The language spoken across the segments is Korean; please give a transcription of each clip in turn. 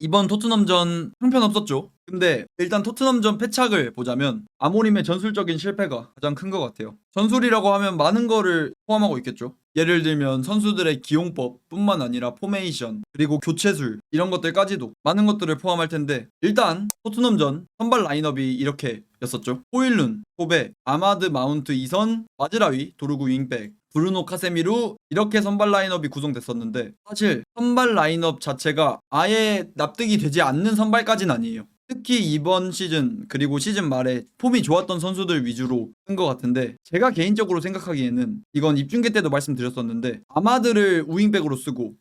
이번 토트넘전 형편없었죠. 근데 일단 토트넘전 패착을 보자면 아모림의 전술적인 실패가 가장 큰 것 같아요. 전술이라고 하면 많은 거를 포함하고 있겠죠. 예를 들면 선수들의 기용법 뿐만 아니라 포메이션 그리고 교체술 이런 것들까지도 많은 것들을 포함할 텐데, 일단 토트넘전 선발 라인업이 이렇게 였었죠. 호일룬, 코베, 아마드 마운트 2선, 마즈라위, 도르구 윙백, 브루노 카세미루, 이렇게 선발 라인업이 구성됐었는데, 사실 선발 라인업 자체가 아예 납득이 되지 않는 선발까지는 아니에요. 특히 이번 시즌 그리고 시즌 말에 폼이 좋았던 선수들 위주로 쓴 것 같은데, 제가 개인적으로 생각하기에는 이건 입중계 때도 말씀드렸었는데, 아마드를 우윙백으로 쓰고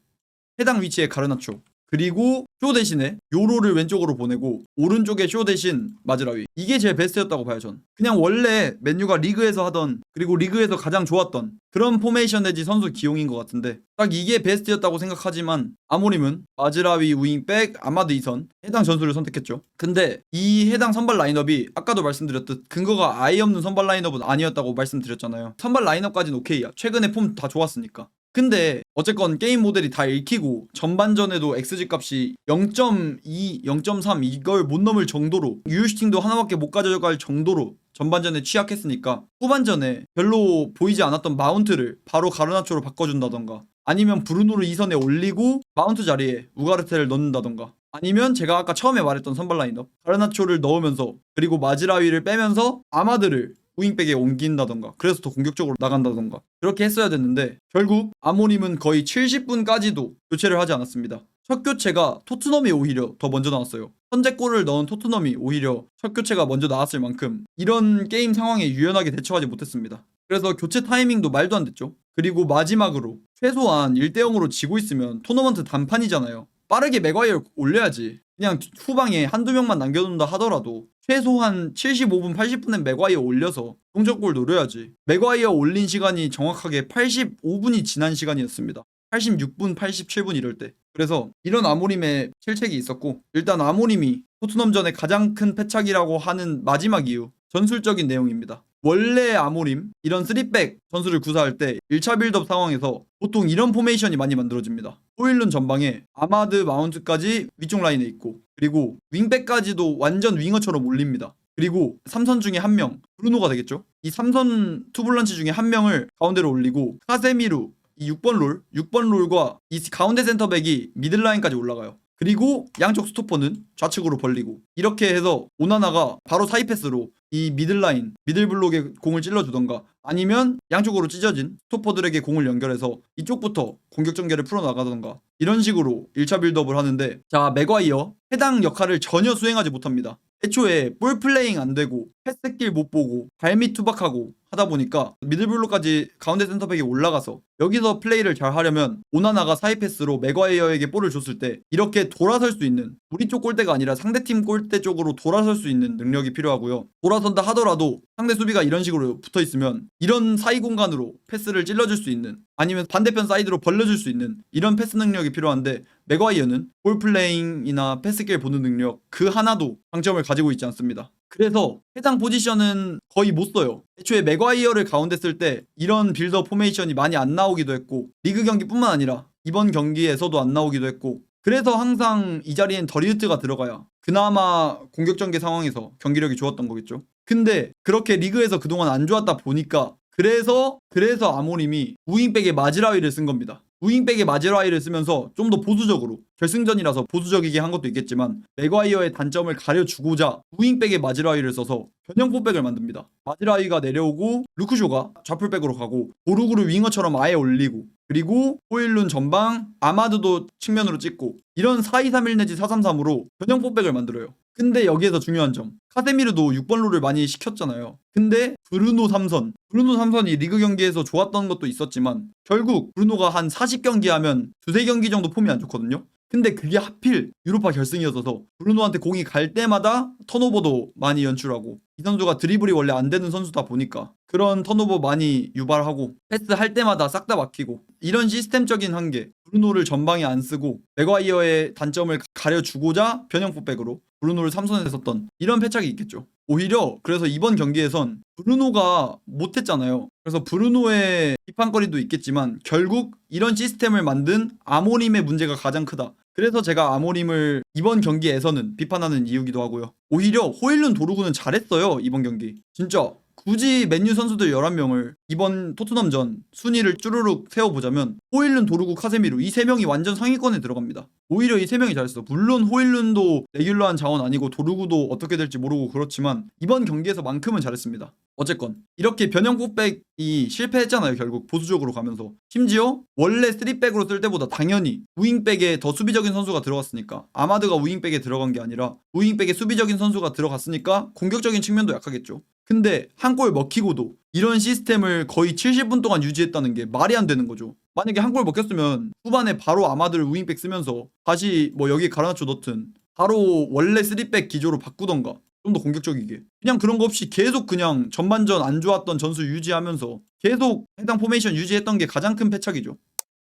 해당 위치에 가르나초, 그리고 쇼 대신에 요로를 왼쪽으로 보내고 오른쪽에 쇼 대신 마즈라위, 이게 제일 베스트였다고 봐요. 전 그냥 원래 맨유가 리그에서 하던, 그리고 리그에서 가장 좋았던 그런 포메이션 내지 선수 기용인 것 같은데, 딱 이게 베스트였다고 생각하지만 아모림은 마즈라위 우윙백, 아마드 이선 해당 전술을 선택했죠. 근데 이 해당 선발 라인업이 아까도 말씀드렸듯 근거가 아예 없는 선발 라인업은 아니었다고 말씀드렸잖아요. 선발 라인업까지는 오케이야. 최근에 폼 다 좋았으니까. 근데 어쨌건 게임 모델이 다 읽히고 전반전에도 XG 값이 0.2, 0.3 이걸 못 넘을 정도로, 유효슈팅도 하나밖에 못 가져갈 정도로 전반전에 취약했으니까 후반전에 별로 보이지 않았던 마운트를 바로 가르나초로 바꿔준다던가, 아니면 브루노를 2선에 올리고 마운트 자리에 우가르테를 넣는다던가, 아니면 제가 아까 처음에 말했던 선발 라인업 가르나초를 넣으면서 그리고 마즈라위를 빼면서 아마드를 우윙백에 옮긴다던가, 그래서 더 공격적으로 나간다던가 그렇게 했어야 됐는데, 결국 아모림은 거의 70분까지도 교체를 하지 않았습니다. 첫 교체가 토트넘이 오히려 더 먼저 나왔어요. 선제골을 넣은 토트넘이 오히려 첫 교체가 먼저 나왔을 만큼 이런 게임 상황에 유연하게 대처하지 못했습니다. 그래서 교체 타이밍도 말도 안 됐죠. 그리고 마지막으로 최소한 1대0으로 지고 있으면 토너먼트 단판이잖아요. 빠르게 맥과이어를 올려야지. 그냥 후방에 한두 명만 남겨둔다 하더라도 최소한 75분, 80분에 맥과이어 올려서 동점골 노려야지. 맥과이어 올린 시간이 정확하게 85분이 지난 시간이었습니다. 86분, 87분 이럴 때. 그래서 이런 아모림의 실책이 있었고, 일단 아모림이 토트넘전의 가장 큰 패착이라고 하는 마지막 이유, 전술적인 내용입니다. 원래 아모림 이런 3백 전술을 구사할 때 1차 빌드업 상황에서 보통 이런 포메이션이 많이 만들어집니다. 호일룬 전방에 아마드 마운트까지 위쪽 라인에 있고, 그리고 윙백까지도 완전 윙어처럼 올립니다. 그리고 3선 중에 한 명, 브루노가 되겠죠. 이 3선 투볼런치 중에 한 명을 가운데로 올리고 카세미루, 이 6번 롤과 이 가운데 센터백이 미들라인까지 올라가요. 그리고 양쪽 스토퍼는 좌측으로 벌리고, 이렇게 해서 오나나가 바로 사이 패스로 이 미들라인, 미들블록에 공을 찔러주던가, 아니면 양쪽으로 찢어진 스토퍼들에게 공을 연결해서 이쪽부터 공격 전개를 풀어나가던가, 이런 식으로 1차 빌드업을 하는데, 자, 맥과이어 해당 역할을 전혀 수행하지 못합니다. 애초에 볼 플레잉 안 되고 패스길 못 보고 발밑 투박하고 하다 보니까 미들블록까지 가운데 센터백이 올라가서 여기서 플레이를 잘 하려면 오나나가 사이 패스로 맥과이어에게 볼을 줬을 때 이렇게 돌아설 수 있는, 우리 쪽 골대가 아니라 상대팀 골대 쪽으로 돌아설 수 있는 능력이 필요하고요. 돌아선다 하더라도 상대 수비가 이런 식으로 붙어 있으면 이런 사이 공간으로 패스를 찔러줄 수 있는, 아니면 반대편 사이드로 벌려줄 수 있는 이런 패스 능력이 필요한데, 맥과이어는 볼 플레잉이나 패스길 보는 능력 그 하나도 장점을 가지고 있지 않습니다. 그래서 해당 포지션은 거의 못 써요. 애초에 맥과이어를 가운데 쓸 때 이런 빌드업 포메이션이 많이 안 나오기도 했고, 리그 경기뿐만 아니라 이번 경기에서도 안 나오기도 했고, 그래서 항상 이 자리엔 더리우트가 들어가야 그나마 공격 전개 상황에서 경기력이 좋았던 거겠죠. 근데 그렇게 리그에서 그동안 안 좋았다 보니까 그래서 아모림이 우윙백에 마즈라위를 쓴 겁니다. 우윙백에 마즈라위를 쓰면서 좀 더 보수적으로, 결승전이라서 보수적이게 한 것도 있겠지만 맥과이어의 단점을 가려주고자 우윙백에 마즈라위를 써서 변형 포백을 만듭니다. 마즈라위가 내려오고 루크쇼가 좌풀백으로 가고 도루구를 윙어처럼 아예 올리고, 그리고 호일룬 전방 아마드도 측면으로 찍고, 이런 4-2-3-1 내지 4-3-3으로 변형 포백을 만들어요. 근데 여기에서 중요한 점, 카세미르도 6번 롤을 많이 시켰잖아요. 근데 브루노 3선이 리그 경기에서 좋았던 것도 있었지만 결국 브루노가 한 40경기 하면 두세 경기 정도 폼이 안 좋거든요. 근데 그게 하필 유로파 결승이었어서 브루노한테 공이 갈 때마다 턴오버도 많이 연출하고, 이 선수가 드리블이 원래 안 되는 선수다 보니까 그런 턴오버 많이 유발하고 패스할 때마다 싹 다 막히고, 이런 시스템적인 한계, 브루노를 전방에 안 쓰고 맥과이어의 단점을 가려주고자 변형 포백으로 브루노를 3선에 썼던 이런 패착이 있겠죠. 오히려 그래서 이번 경기에선 브루노가 못했잖아요. 그래서 브루노의 비판거리도 있겠지만 결국 이런 시스템을 만든 아모림의 문제가 가장 크다. 그래서 제가 아모림을 이번 경기에서는 비판하는 이유기도 하고요. 오히려 호일룬 도루구는 잘했어요. 이번 경기. 진짜 굳이 맨유 선수들 11명을 이번 토트넘전 순위를 쭈루룩 세워보자면 호일룬, 도루구, 카세미로 이 3명이 완전 상위권에 들어갑니다. 오히려 이 3명이 잘했어. 물론 호일룬도 레귤러한 자원 아니고 도루구도 어떻게 될지 모르고 그렇지만 이번 경기에서만큼은 잘했습니다. 어쨌건 이렇게 변형 4백이 실패했잖아요. 결국 보수적으로 가면서. 심지어 원래 3백으로 쓸 때보다 당연히 우윙백에 더 수비적인 선수가 들어갔으니까, 아마드가 우윙백에 들어간 게 아니라 우윙백에 수비적인 선수가 들어갔으니까 공격적인 측면도 약하겠죠. 근데 한 골 먹히고도 이런 시스템을 거의 70분 동안 유지했다는 게 말이 안 되는 거죠. 만약에 한 골 먹혔으면 후반에 바로 아마드를 우윙백 쓰면서 다시 뭐 여기 가르나초 넣든 바로 원래 3백 기조로 바꾸던가 좀 더 공격적이게. 그냥 그런 거 없이 계속 그냥 전반전 안 좋았던 전술 유지하면서 계속 해당 포메이션 유지했던 게 가장 큰 패착이죠.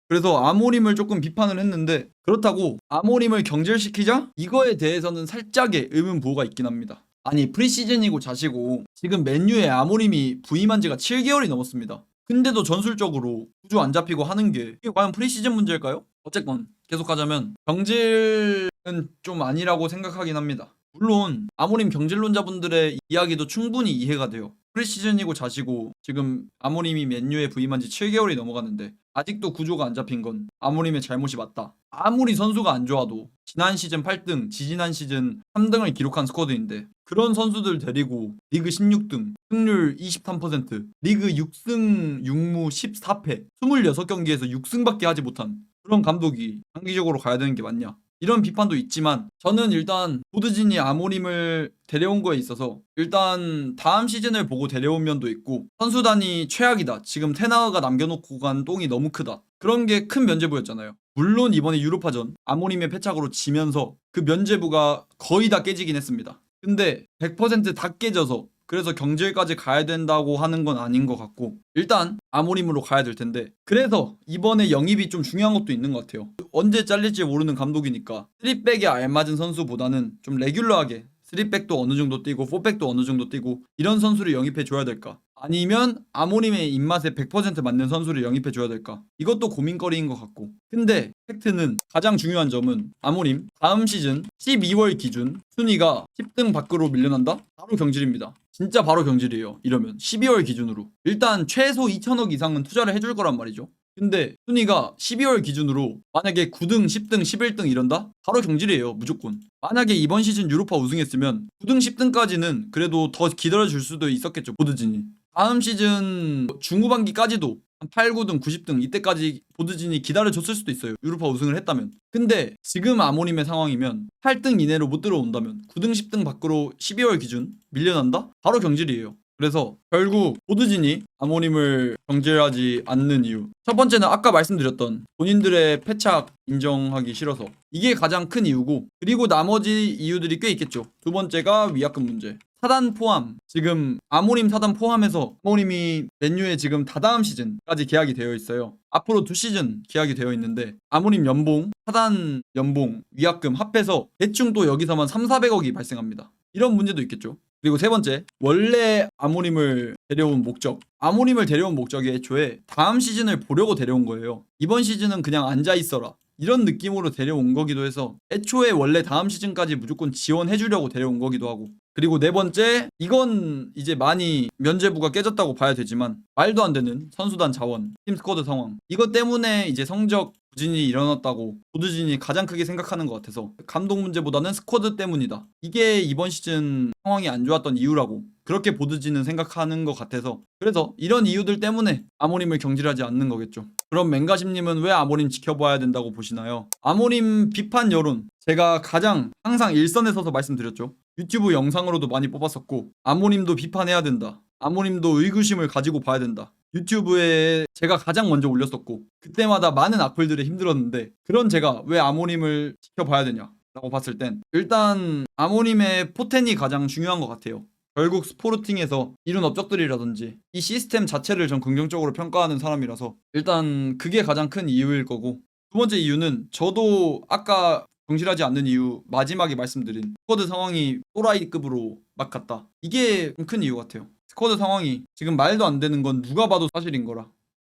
그래서 아모림을 조금 비판을 했는데, 그렇다고 아모림을 경질시키자? 이거에 대해서는 살짝의 의문부호가 있긴 합니다. 아니 프리시즌이고 자시고 지금 맨유에 아모림이 부임한 지가 7개월이 넘었습니다. 근데도 전술적으로 구조 안 잡히고 하는 게 이게 과연 프리시즌 문제일까요? 어쨌건 계속하자면 경질은 좀 아니라고 생각하긴 합니다. 물론 아모림 경질론자분들의 이야기도 충분히 이해가 돼요. 프리시즌이고 자시고 지금 아모림이 맨유에 부임한 지 7개월이 넘어갔는데 아직도 구조가 안 잡힌 건 아모림의 잘못이 맞다. 아무리 선수가 안 좋아도 지난 시즌 8등, 지지난 시즌 3등을 기록한 스쿼드인데 그런 선수들 데리고 리그 16등, 승률 23%, 리그 6승 6무 14패, 26경기에서 6승밖에 하지 못한 그런 감독이 장기적으로 가야 되는 게 맞냐? 이런 비판도 있지만 저는 일단 보드진이 아모림을 데려온 거에 있어서 일단 다음 시즌을 보고 데려온 면도 있고, 선수단이 최악이다, 지금 테나가 남겨놓고 간 똥이 너무 크다, 그런 게 큰 면죄부였잖아요. 물론 이번에 유로파전 아모림의 패착으로 지면서 그 면죄부가 거의 다 깨지긴 했습니다. 근데 100%다 깨져서 그래서 경질까지 가야 된다고 하는 건 아닌 것 같고, 일단 아모림으로 가야 될 텐데, 그래서 이번에 영입이 좀 중요한 것도 있는 것 같아요. 언제 잘릴지 모르는 감독이니까 3백에 알맞은 선수보다는 좀 레귤러하게 3백도 어느 정도 뛰고 4백도 어느 정도 뛰고 이런 선수를 영입해 줘야 될까? 아니면 아모림의 입맛에 100% 맞는 선수를 영입해 줘야 될까? 이것도 고민거리인 것 같고. 근데 팩트는 가장 중요한 점은 아모림 다음 시즌 12월 기준 순위가 10등 밖으로 밀려난다? 바로 경질입니다. 진짜 바로 경질이에요. 이러면 12월 기준으로 일단 최소 2천억 이상은 투자를 해줄 거란 말이죠. 근데 순위가 12월 기준으로 만약에 9등, 10등, 11등 이런다? 바로 경질이에요. 무조건. 만약에 이번 시즌 유로파 우승했으면 9등, 10등까지는 그래도 더 기다려줄 수도 있었겠죠. 보드진이. 다음 시즌 중후반기까지도 한 8, 9등, 90등 이때까지 보드진이 기다려줬을 수도 있어요. 유로파 우승을 했다면. 근데 지금 아모림의 상황이면 8등 이내로 못 들어온다면 9등, 10등 밖으로 12월 기준 밀려난다? 바로 경질이에요. 그래서 결국 보드진이 아모림을 경질하지 않는 이유, 첫 번째는 아까 말씀드렸던 본인들의 패착 인정하기 싫어서, 이게 가장 큰 이유고, 그리고 나머지 이유들이 꽤 있겠죠. 두 번째가 위약금 문제, 사단 포함, 지금 아모림 사단 포함해서 아모림이 맨유에 지금 다다음 시즌까지 계약이 되어 있어요. 앞으로 2시즌 계약이 되어 있는데 아모림 연봉, 사단 연봉, 위약금 합해서 대충 또 여기서만 3, 400억이 발생합니다. 이런 문제도 있겠죠. 그리고 세 번째, 원래 아모림을 데려온 목적, 아모림을 데려온 목적이 애초에 다음 시즌을 보려고 데려온 거예요. 이번 시즌은 그냥 앉아있어라 이런 느낌으로 데려온 거기도 해서 애초에 원래 다음 시즌까지 무조건 지원해주려고 데려온 거기도 하고, 그리고 네 번째, 이건 이제 많이 면죄부가 깨졌다고 봐야 되지만 말도 안 되는 선수단 자원, 팀 스쿼드 상황, 이것 때문에 이제 성적 부진이 일어났다고 보드진이 가장 크게 생각하는 것 같아서 감독 문제보다는 스쿼드 때문이다, 이게 이번 시즌 상황이 안 좋았던 이유라고 그렇게 보드진은 생각하는 것 같아서, 그래서 이런 이유들 때문에 아모림을 경질하지 않는 거겠죠. 그럼 맹가심님은 왜 아모림 지켜봐야 된다고 보시나요? 아모림 비판 여론, 제가 가장 항상 일선에 서서 말씀드렸죠. 유튜브 영상으로도 많이 뽑았었고, 아모림도 비판해야 된다, 아모림도 의구심을 가지고 봐야 된다, 유튜브에 제가 가장 먼저 올렸었고, 그때마다 많은 악플들이 힘들었는데, 그런 제가 왜 아모림을 지켜봐야 되냐 라고 봤을 땐 일단 아모림의 포텐이 가장 중요한 것 같아요. 결국 스포르팅에서 이룬 업적들이라든지 이 시스템 자체를 전 긍정적으로 평가하는 사람이라서 일단 그게 가장 큰 이유일 거고, 두 번째 이유는 저도 아까 경질하지 않는 이유 마지막에 말씀드린 스쿼드 상황이 또라이급으로 막 갔다, 이게 큰 이유 같아요. 스쿼드 상황이 지금 말도 안 되는 건 누가 봐도 사실인 거라.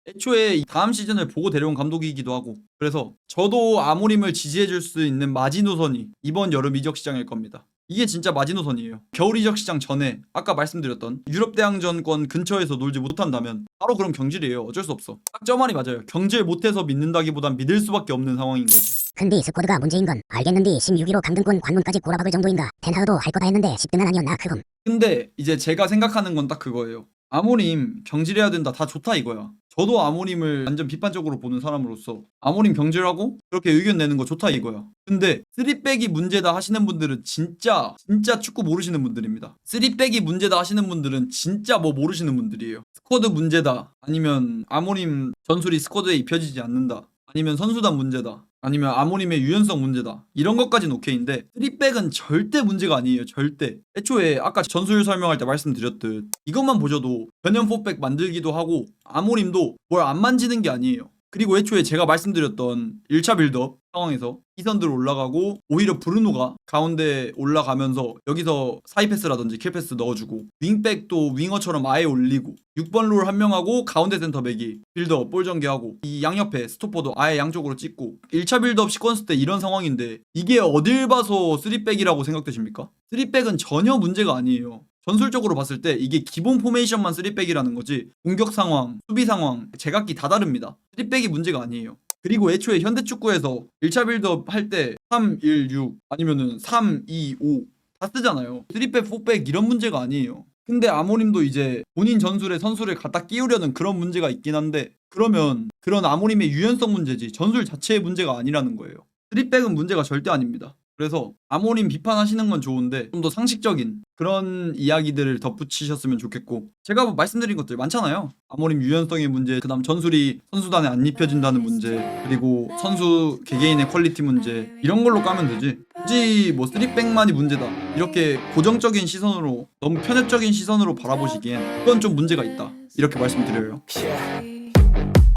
애초에 이 다음 시즌을 보고 데려온 감독이기도 하고, 그래서 저도 아모림을 지지해줄 수 있는 마지노선이 이번 여름 이적 시장일 겁니다. 이게 진짜 마지노선이에요. 겨울 이적 시장 전에 아까 말씀드렸던 유럽 대항전권 근처에서 놀지 못한다면 바로 그럼 경질이에요. 어쩔 수 없어. 딱 저 말이 맞아요. 경질 못해서 믿는다기보단 믿을 수밖에 없는 상황인 거지. 근데 스쿼드가 문제인 건 알겠는데 16위로 강등권 관문까지 꼬라박을 정도인가. 텐하우도 할 거 다 했는데 10등은 아니었나 그건. 근데 이제 제가 생각하는 건 딱 그거예요. 아모림 경질해야 된다, 다 좋다 이거야. 저도 아모림을 완전 비판적으로 보는 사람으로서 아모림 경질하고 그렇게 의견 내는 거 좋다 이거야. 근데 3백이 문제다 하시는 분들은 진짜 축구 모르시는 분들입니다. 3백이 문제다 하시는 분들은 진짜 뭐 모르시는 분들이에요. 스쿼드 문제다, 아니면 아모림 전술이 스쿼드에 입혀지지 않는다, 아니면 선수단 문제다, 아니면 아모림의 유연성 문제다, 이런 것까지는 오케이인데 3백은 절대 문제가 아니에요. 절대. 애초에 아까 전술 설명할 때 말씀드렸듯 이것만 보셔도 변형 4백 만들기도 하고 아모림도 뭘 안 만지는 게 아니에요. 그리고 애초에 제가 말씀드렸던 1차 빌드업 상황에서 이선들 올라가고 오히려 브루노가 가운데 올라가면서 여기서 사이 패스라든지 킬 패스 넣어주고, 윙백도 윙어처럼 아예 올리고, 6번 롤 한 명하고 가운데 센터백이 빌드업 볼 전개하고, 이 양옆에 스토퍼도 아예 양쪽으로 찍고, 1차 빌드업 시퀀스 때 이런 상황인데 이게 어딜 봐서 3백이라고 생각되십니까? 3백은 전혀 문제가 아니에요. 전술적으로 봤을 때 이게 기본 포메이션만 3백이라는 거지 공격 상황, 수비 상황, 제각기 다 다릅니다. 3백이 문제가 아니에요. 그리고 애초에 현대축구에서 1차 빌드업 할 때 3-1-6 아니면은 3-2-5 다 쓰잖아요. 3백, 4백 이런 문제가 아니에요. 근데 아모림도 이제 본인 전술에 선수를 갖다 끼우려는 그런 문제가 있긴 한데, 그러면 그런 아모림의 유연성 문제지 전술 자체의 문제가 아니라는 거예요. 3백은 문제가 절대 아닙니다. 그래서 아모림 비판하시는 건 좋은데 좀 더 상식적인 그런 이야기들을 덧붙이셨으면 좋겠고, 제가 말씀드린 것들 많잖아요. 아모림 유연성의 문제, 그 다음 전술이 선수단에 안 입혀진다는 문제, 그리고 선수 개개인의 퀄리티 문제, 이런 걸로 까면 되지 굳이 뭐 3백만이 문제다 이렇게 고정적인 시선으로, 너무 편협적인 시선으로 바라보시기엔 그건 좀 문제가 있다 이렇게 말씀드려요.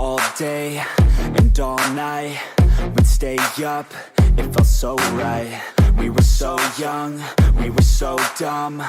All day and all night we'd stay up, it felt so right. We were so young, we were so dumb.